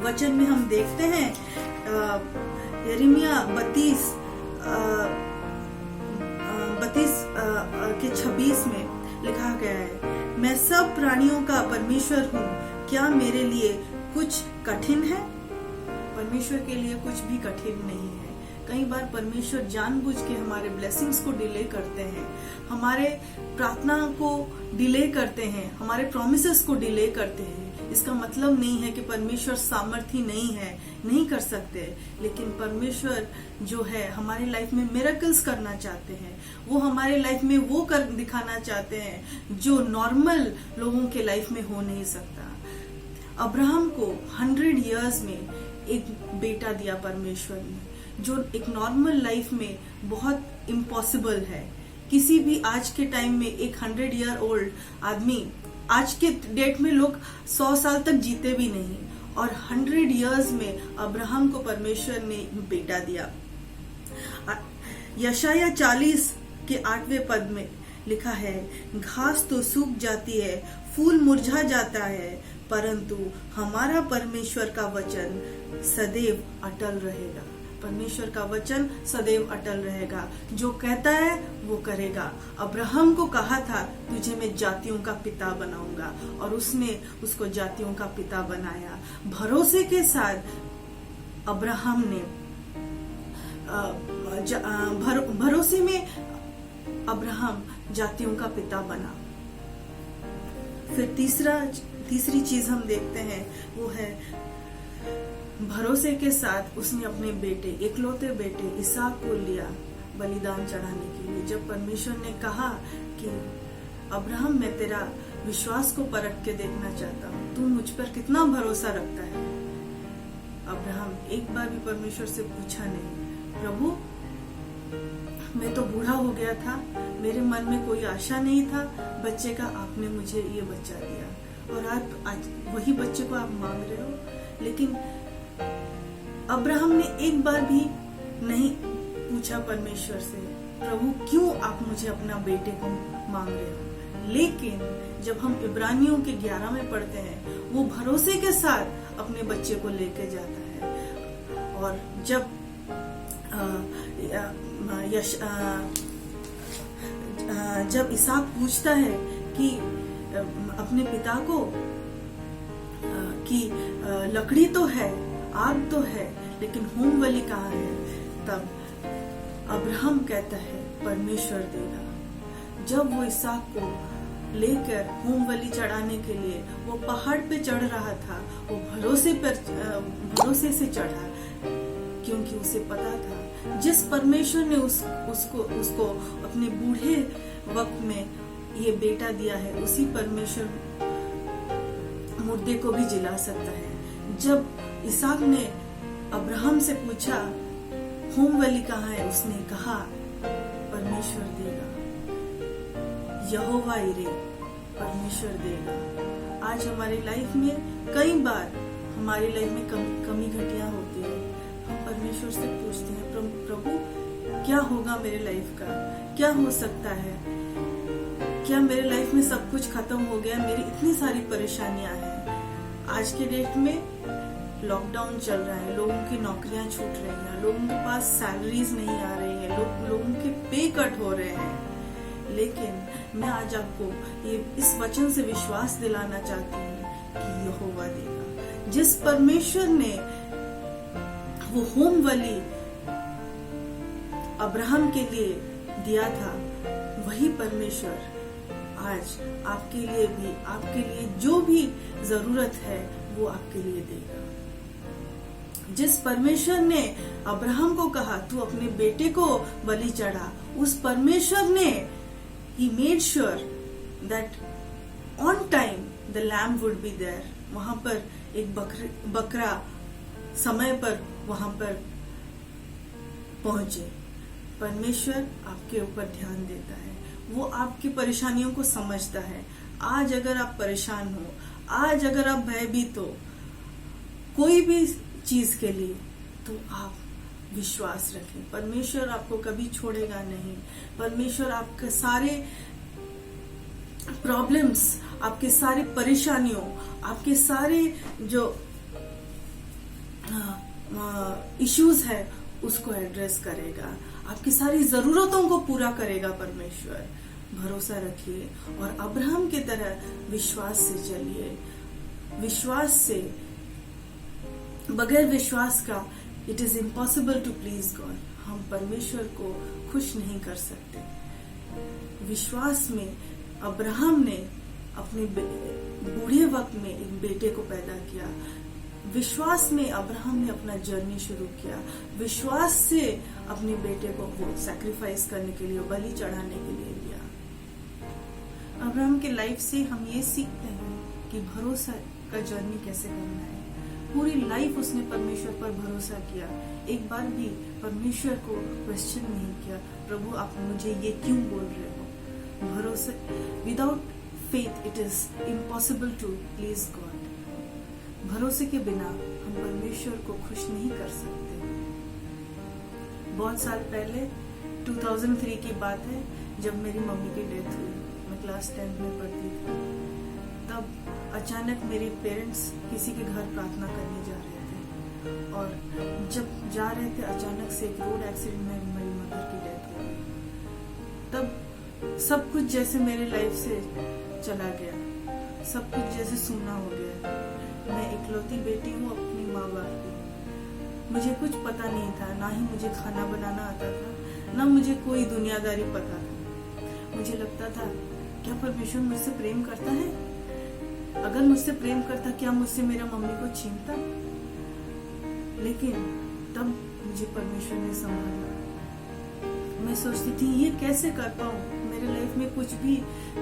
वचन में हम देखते हैं यिर्मयाह 32 के 26 में लिखा गया है, मैं सब प्राणियों का परमेश्वर हूँ, क्या मेरे लिए कुछ कठिन है। परमेश्वर के लिए कुछ भी कठिन नहीं है। कई बार परमेश्वर जानबूझ के हमारे ब्लेसिंग्स को डिले करते हैं, हमारे प्रार्थना को डिले करते हैं, हमारे प्रोमिसेस को डिले करते हैं। इसका मतलब नहीं है कि परमेश्वर सामर्थ्य नहीं है, नहीं कर सकते, लेकिन परमेश्वर जो है हमारी लाइफ में मिरेकल्स करना चाहते हैं। वो हमारे लाइफ में वो कर दिखाना चाहते हैं जो नॉर्मल लोगों के लाइफ में हो नहीं सकता। अब्राहम को 100 इयर्स में एक बेटा दिया परमेश्वर ने, जो एक नॉर्मल लाइफ में बहुत इम्पॉसिबल है। किसी भी आज के टाइम में एक 100 ईयर ओल्ड आदमी, आज के डेट में लोग 100 साल तक जीते भी नहीं, और 100 इयर्स में अब्राहम को परमेश्वर ने बेटा दिया। यशाया 40 के 8वें पद में लिखा है, घास तो सूख जाती है, फूल मुरझा जाता है, परंतु हमारा परमेश्वर का वचन सदैव अटल रहेगा। परमेश्वर का वचन सदैव अटल रहेगा। जो कहता है वो करेगा। अब्राहम को कहा था तुझे मैं जातियों का पिता बनाऊंगा, और उसने उसको जातियों का पिता बनाया। भरोसे के साथ अब्राहम ने भरोसे में अब्राहम जातियों का पिता बना। फिर तीसरी चीज हम देखते हैं वो है भरोसे के साथ उसने अपने बेटे, इकलौते बेटे इसहाक को लिया बलिदान चढ़ाने के लिए। जब परमेश्वर ने कहा कि अब्राहम मैं तेरा विश्वास को परख के देखना चाहता हूँ, तू मुझ पर कितना भरोसा रखता है। अब्राहम एक बार भी परमेश्वर से पूछा नहीं, प्रभु मैं तो बूढ़ा हो गया था, मेरे मन में कोई आशा नहीं था बच्चे का, आपने मुझे ये बच्चा दिया और आज वही बच्चे को आप मांग रहे हो। लेकिन अब्राहम ने एक बार भी नहीं पूछा परमेश्वर से, प्रभु क्यों आप मुझे अपना बेटे को मांग रहे हो। लेकिन जब हम इब्रानियों के 11 में पढ़ते हैं, वो भरोसे के साथ अपने बच्चे को लेके जाता है। और जब इसहाक पूछता है कि अपने पिता को कि लकड़ी तो है, आग तो है, लेकिन होम बलि कहाँ है, तब अब्राहम कहता है परमेश्वर देगा। जब वो इसहाक को लेकर होम बलि चढ़ाने के लिए वो पहाड़ पे चढ़ रहा था, वो भरोसे से चढ़ा, क्योंकि उसे पता था जिस परमेश्वर ने उसको अपने बूढ़े वक्त में ये बेटा दिया है, उसी परमेश्वर मुर्दे को भी जिला सकता है। जब इसहाक ने अब्राहम से पूछा होम बलि कहाँ है, उसने कहा परमेश्वर देगा, यहोवा इरे, परमेश्वर देगा। आज हमारी लाइफ में कई बार हमारी लाइफ में कमी घटिया होती है। हम परमेश्वर से पूछते हैं, प्रभु क्या होगा मेरे लाइफ का, क्या हो सकता है, क्या मेरे लाइफ में सब कुछ खत्म हो गया, मेरी इतनी सारी परेशानियां हैं। आज के डेट में लॉकडाउन चल रहा है, लोगों की नौकरियां छूट रही हैं, लोगों के पास सैलरीज नहीं आ रही है, लोगों के पे कट हो रहे हैं। लेकिन मैं आज आपको ये इस वचन से विश्वास दिलाना चाहती हूँ कि यहोवा देगा। जिस परमेश्वर ने वो होम बलि अब्राहम के लिए दिया था, वही परमेश्वर आज आपके लिए भी, आपके लिए जो भी जरूरत है वो आपके लिए देगा। जिस परमेश्वर ने अब्राहम को कहा तू अपने बेटे को बलि चढ़ा, उस परमेश्वर ने he made sure that on time the lamb would be there। वहां पर एक बकरा समय पर वहां पर पहुंचे। परमेश्वर आपके ऊपर ध्यान देता है, वो आपकी परेशानियों को समझता है। आज अगर आप परेशान हो, आज अगर आप भयभीत हो कोई भी चीज के लिए, तो आप विश्वास रखें, परमेश्वर आपको कभी छोड़ेगा नहीं। परमेश्वर आपके सारे प्रॉब्लम्स, आपके सारे परेशानियों, आपके सारे जो इश्यूज है उसको एड्रेस करेगा, आपकी सारी जरूरतों को पूरा करेगा परमेश्वर। भरोसा रखिए और अब्राहम की तरह विश्वास से चलिए। विश्वास से, बगैर विश्वास का it is impossible to please God. हम परमेश्वर को खुश नहीं कर सकते। विश्वास में अब्राहम ने अपने बूढ़े वक्त में एक बेटे को पैदा किया। विश्वास में अब्राहम ने अपना जर्नी शुरू किया। विश्वास से अपने बेटे को वो सैक्रिफाइस करने के लिए, बलि चढ़ाने के लिए लिया। अब्राहम के लाइफ से हम ये सीखते हैं कि भरोसा का जर्नी कैसे करना है। पूरी लाइफ उसने परमेश्वर पर भरोसा किया, एक बार भी परमेश्वर को क्वेश्चन नहीं किया, प्रभु आप मुझे ये क्यों बोल रहे हो। भरोसा, without faith it is impossible to please God. भरोसे के बिना हम परमेश्वर को खुश नहीं कर सकते। बहुत साल पहले 2003 की बात है, जब मेरी मम्मी की डेथ हुई। मैं क्लास 10 में पढ़ती थी। तब अचानक मेरे पेरेंट्स किसी के घर प्रार्थना करने जा रहे थे और जब जा रहे थे अचानक से एक रोड एक्सीडेंट में मेरी मदर की डेथ हो गई। तब सब कुछ जैसे मेरे लाइफ से चला गया, सब कुछ जैसे सूना हो गया। मैं इकलौती बेटी हूँ अपनी माँ बाप की। मुझे कुछ पता नहीं था, ना ही मुझे खाना बनाना आता था, ना मुझे कोई दुनियादारी पता था। मुझे लगता था क्या परमेश्वर मुझसे प्रेम करता है? अगर मुझसे प्रेम करता, क्या मुझसे मेरा मम्मी को छीनता? लेकिन तब मुझे परमेश्वर ने संभाला। मैं सोचती थी ये कैसे कर पाऊं, मेरे लाइफ में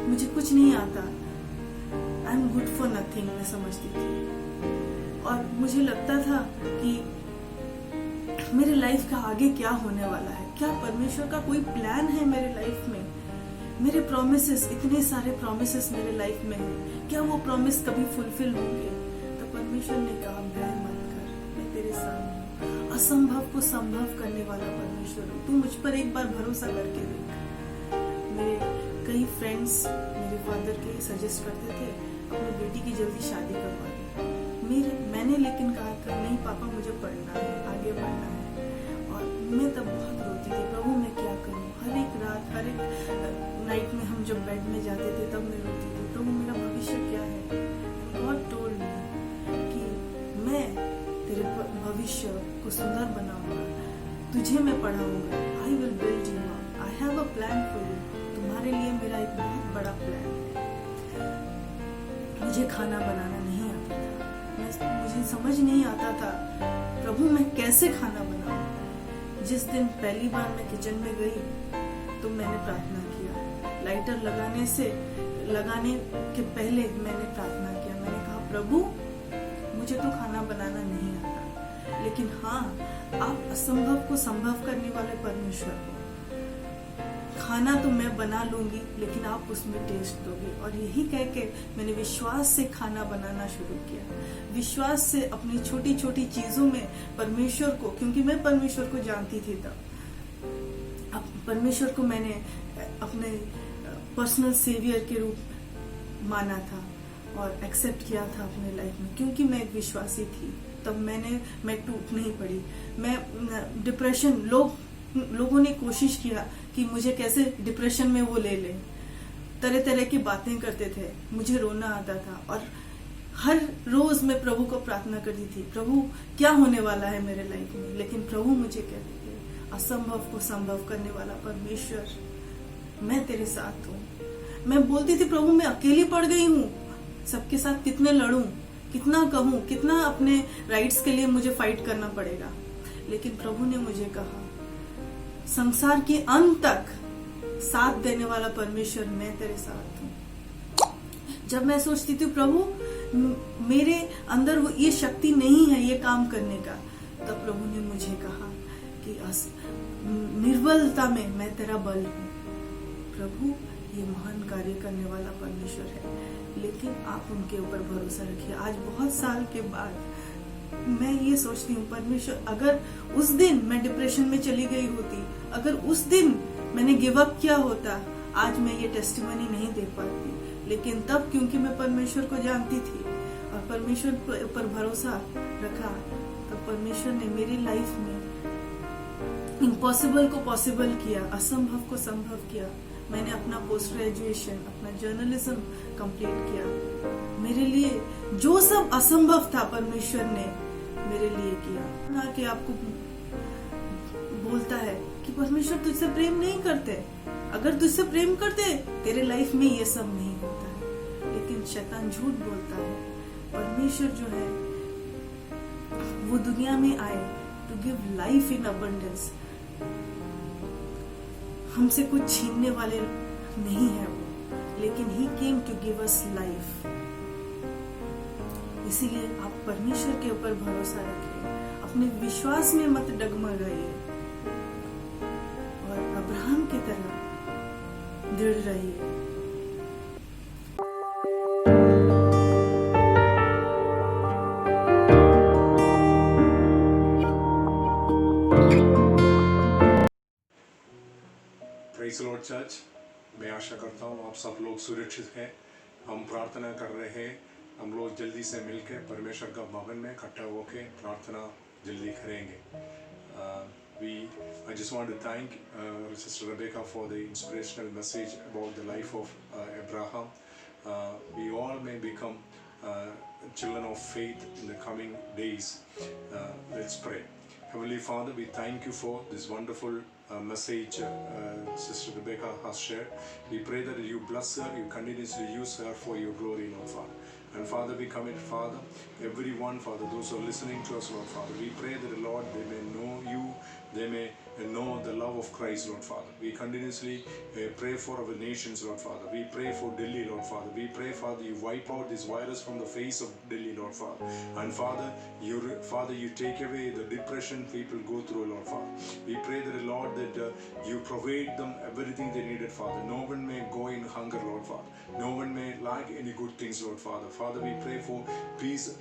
मुझे कुछ नहीं आता, I am good for nothing, मैं समझती थी। और मुझे लगता था कि मेरे लाइफ का आगे क्या होने वाला है, क्या परमेश्वर का कोई प्लान है मेरे लाइफ में? मेरे प्रॉमिसेस, इतने सारे प्रॉमिसेस मेरे लाइफ में हैं, क्या वो प्रॉमिस कभी फुलफिल होंगे? तो परमेश्वर ने कहा भय मत कर, मैं तेरे सामने हूं। असंभव को संभव करने वाला परमेश्वर हूँ, तू मुझ पर एक बार भरोसा करके देख। मेरे कई फ्रेंड्स मेरे फादर के सजेस्ट करते थे अपनी बेटी की जल्दी शादी करवा दे। मैंने लेकिन कहा था नहीं पापा, मुझे पढ़ना है, आगे बढ़ना है। और मैं तब बहुत रोती थी, प्रभु मैं क्या करूं? हर एक रात, हर एक नाइट में हम जब बेड में जाते थे तब मैं रोती थी, प्रभु मेरा भविष्य क्या है? गॉड टोल्ड मी कि मैं तेरे भविष्य को सुंदर बनाऊंगा, तुझे मैं पढ़ाऊंगा। I will build you up, I have a plan for you. तुम्हारे लिए मेरा एक बहुत बड़ा प्लान है। मुझे खाना बनाना नहीं आता था, मुझे समझ नहीं आता था प्रभु मैं कैसे खाना बनाऊं। जिस दिन पहली बार मैं किचन में गई तो मैंने प्रार्थना किया। लाइटर लगाने के पहले मैंने प्रार्थना किया। मैंने कहा प्रभु मुझे तो खाना बनाना नहीं आता, लेकिन हाँ आप असंभव को संभव करने वाले परमेश्वर हो। खाना तो मैं बना लूंगी, लेकिन आप उसमें टेस्ट दोगे। और यही कह के मैंने विश्वास से खाना बनाना शुरू किया, विश्वास से अपनी छोटी छोटी चीजों में परमेश्वर को, क्योंकि मैं परमेश्वर को जानती थी तब, अब परमेश्वर को मैंने अपने पर्सनल सेवियर के रूप माना था और एक्सेप्ट किया था अपने लाइफ में, क्योंकि मैं एक विश्वासी थी। तब मैं टूट नहीं पड़ी। मैं डिप्रेशन, लोगों ने कोशिश किया कि मुझे कैसे डिप्रेशन में वो ले ले, तरह तरह की बातें करते थे, मुझे रोना आता था। और हर रोज मैं प्रभु को प्रार्थना करती थी, प्रभु क्या होने वाला है मेरे लाइफ में? लेकिन प्रभु मुझे कहते थे असंभव को संभव करने वाला परमेश्वर, मैं तेरे साथ हूँ। मैं बोलती थी प्रभु मैं अकेली पड़ गई हूँ, सबके साथ कितने लड़ूं, कितना कहूं, कितना अपने राइट्स के लिए मुझे फाइट करना पड़ेगा। लेकिन प्रभु ने मुझे कहा संसार के अंत तक साथ देने वाला परमेश्वर मैं तेरे साथ हूँ। जब मैं सोचती थी प्रभु मेरे अंदर वो ये शक्ति नहीं है ये काम करने का, तब प्रभु ने मुझे कहा कि निर्बलता में मैं तेरा बल हूँ। प्रभु ये महान कार्य करने वाला परमेश्वर है, लेकिन आप उनके ऊपर भरोसा रखिए। आज बहुत साल के बाद मैं ये सोचती हूँ परमेश्वर, अगर उस दिन मैं डिप्रेशन में चली गई होती, अगर उस दिन मैंने गिव अप किया होता, आज मैं ये टेस्टिमनी नहीं दे पाती। लेकिन तब क्योंकि मैं परमेश्वर को जानती थी और परमेश्वर पर भरोसा रखा, तब परमेश्वर ने मेरी लाइफ में इम्पॉसिबल को पॉसिबल किया, असंभव को संभव किया। मैंने अपना पोस्ट ग्रेजुएशन, अपना जर्नलिज्म कंप्लीट किया। मेरे लिए जो सब असंभव था परमेश्वर ने मेरे लिए किया। ना कि आपको बोलता है कि परमेश्वर तुझसे प्रेम नहीं करते, अगर तुझसे प्रेम करते तेरे लाइफ में ये सब नहीं होता है। लेकिन शैतान झूठ बोलता है। परमेश्वर जो है वो दुनिया में आए to give life in abundance. हमसे कुछ छीनने वाले नहीं है वो, लेकिन he came to give us life. इसीलिए आप परमेश्वर के ऊपर भरोसा रखिए, अपने विश्वास में मत डगमगाइए और अब्राहम की तरह दृढ़ रहिए। प्रेज़ द लॉर्ड चर्च, मैं आशा करता हूँ आप सब लोग सुरक्षित हैं। हम प्रार्थना कर रहे हैं, हम लोग जल्दी से मिलकर परमेश्वर का भवन में इकट्ठा होकर प्रार्थना जल्दी करेंगे। I just want to thank Sister Rebecca for the inspirational message about the life of Abraham. We all may become children of faith in the coming days. Let's pray. Heavenly Father, we thank you for this wonderful message Sister Rebecca has shared. We pray that you bless her, you continuously use her for your glory, Lord Father. And Father, we commit, Father, everyone, Father, those who are listening to us, Lord Father. We pray that, Lord, they may know you, they may know the love of Christ, Lord Father. We continuously pray for our nations, Lord Father. We pray for Delhi, Lord Father. We pray, Father, you wipe out this virus from the face of Delhi, Lord Father. And Father, you take away the depression people go through, Lord Father. We pray that, Lord, that you provide them everything they needed, Father. No one may go in hunger, Lord Father. No one may lack any good things, Lord Father. Father, we pray for peace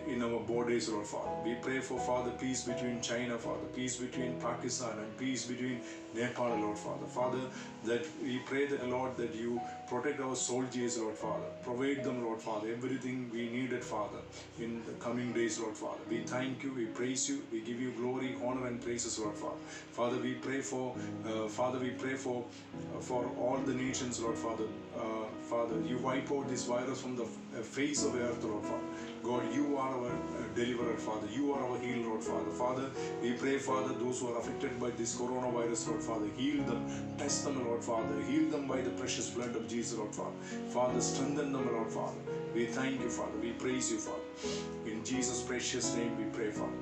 in our borders, Lord Father. We pray for, Father, peace between China, Father, peace between Pakistan, and peace between Nepal, Lord Father. Father, that we pray that, Lord, that you protect our soldiers, Lord Father. Provide them, Lord Father, everything we needed, Father, in the coming days, Lord Father. We thank you, we praise you, we give you glory, honor, and praises, Lord Father. Father, we pray for, for all the nations, Lord Father. Father, you wipe out this virus from the face of the earth, Lord Father. God, you are our deliverer, Father. You are our healer, Lord Father. Father, we pray, Father, those who are affected by this coronavirus, Lord Father, heal them, test them, Lord Father. Heal them by the precious blood of Jesus, Lord Father. Father, strengthen them, Lord Father. We thank you, Father. We praise you, Father. In Jesus' precious name we pray, Father.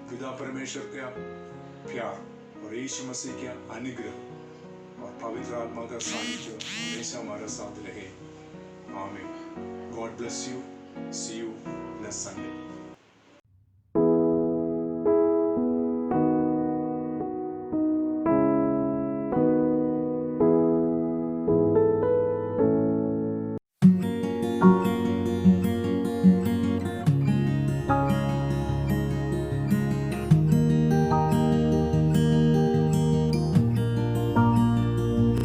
पिता परमेश्वर का प्यार और यीशु मसीह का अनुग्रह और पवित्र आत्मा का सानिध्य हमेशा हमारे साथ रहे। आमीन। God bless you. See you next Sunday.